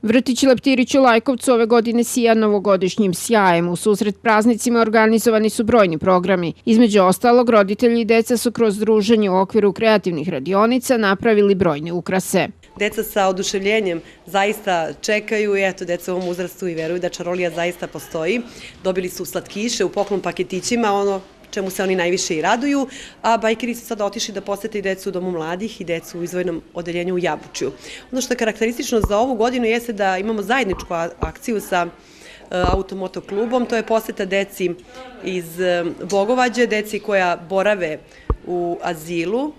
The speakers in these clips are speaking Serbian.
Vrtić Leptirić u Lajkovcu ove godine sija novogodišnjim sjajem. U susret praznicima organizovani su brojni programi. Između ostalog, roditelji i deca su kroz druženje u okviru kreativnih radionica napravili brojne ukrase. Deca sa oduševljenjem zaista čekaju i eto, deca u ovom uzrastu i veruju da čarolija zaista postoji. Dobili su slatkiše u poklon paketićima, ono čemu se oni najviše i raduju, a bajkeri su sada otišli da posete i decu u Domu mladih i decu u izdvojenom odeljenju u Jabučju. Ono što je karakteristično za ovu godinu jeste da imamo zajedničku akciju sa Automoto klubom, to je poseta deci iz Bogovađe, deci koja borave u azilu,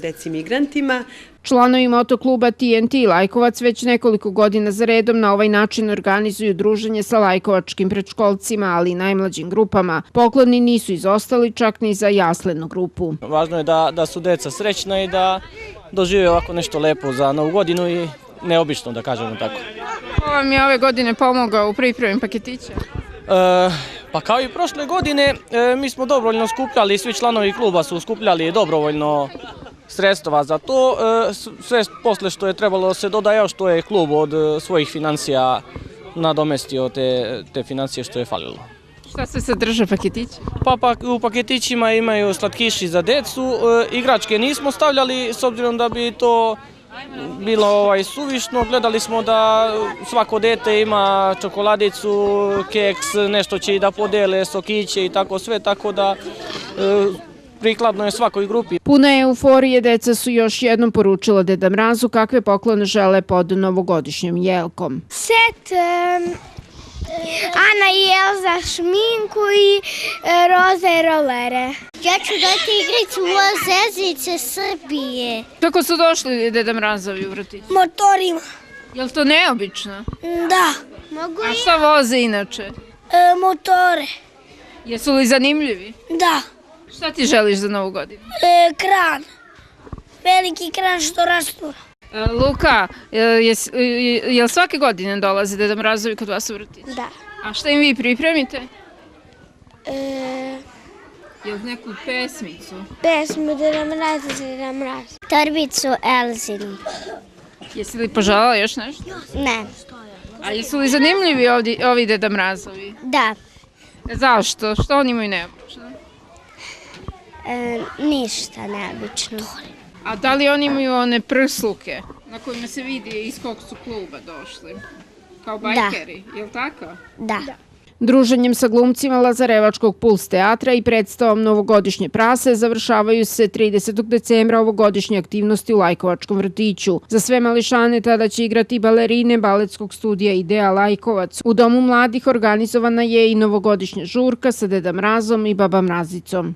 deci migrantima. Članovi motokluba TNT Lajkovac već nekoliko godina za redom na ovaj način organizuju druženje sa lajkovačkim predškolcima, ali i najmlađim grupama. Pokloni nisu izostali čak ni za jaslenu grupu. Važno je da su deca srećna i da dožive ovako nešto lepo za Novu godinu i neobično, da kažemo tako. Ko vam je ove godine pomogao u pripremi paketića? Pa kao i prošle godine, mi smo dobrovoljno skupljali, svi članovi kluba su skupljali dobrovoljno sredstva za to. Sve posle što je trebalo se doda još što je klub od svojih financija nadomestio te financije što je falilo. Šta se sadrže paketići? Pa u paketićima imaju slatkiši za decu, igračke nismo stavljali s obzirom da bi to bilo suvišno. Gledali smo da svako dete ima čokoladicu, keks, nešto će i da podele, sokiće i tako sve, tako da prikladno je svakoj grupi. Puna euforije, deca su još jednom poručila Deda Mrazu kakve poklone žele pod novogodišnjom jelkom. Set Ana i Elza šminku i roze i rolere. Ja ću dati igricu Zvezdice Srbije. Kako su došli Deda Mrazovi u vrtić? Motorima. Je li to neobično? Da. A šta voze inače? Motore. Jesu li zanimljivi? Da. Šta ti želiš za Novu godinu? Kran. Veliki kran što rastura. Luka, jel svake godine dolaze Deda Mrazovi kod vas u vrtić? Da. A šta im vi pripremite? Jel neku pesmicu? Pesmu Deda Mraz. Torbicu Elzini. Jesi li poželjela još nešto? Ne. A jesu li zanimljivi ovi Deda Mrazovi? Da. Zašto? Što oni imaju neobično? Ništa neobično. A da li oni imaju one prsluke na kojima se vidi iz kog su kluba došli? Kao bajkeri, je li tako? Da. Druženjem sa glumcima Lazarevačkog Puls teatra i predstavom Novogodišnje prase završavaju se 30. decembra ovogodišnje aktivnosti u Lajkovačkom vrtiću. Za sve mališane tada će igrati balerine baletskog studija Idea Lajkovac. U Domu mladih organizovana je i novogodišnja žurka sa Deda Mrazom i Baba Mrazicom.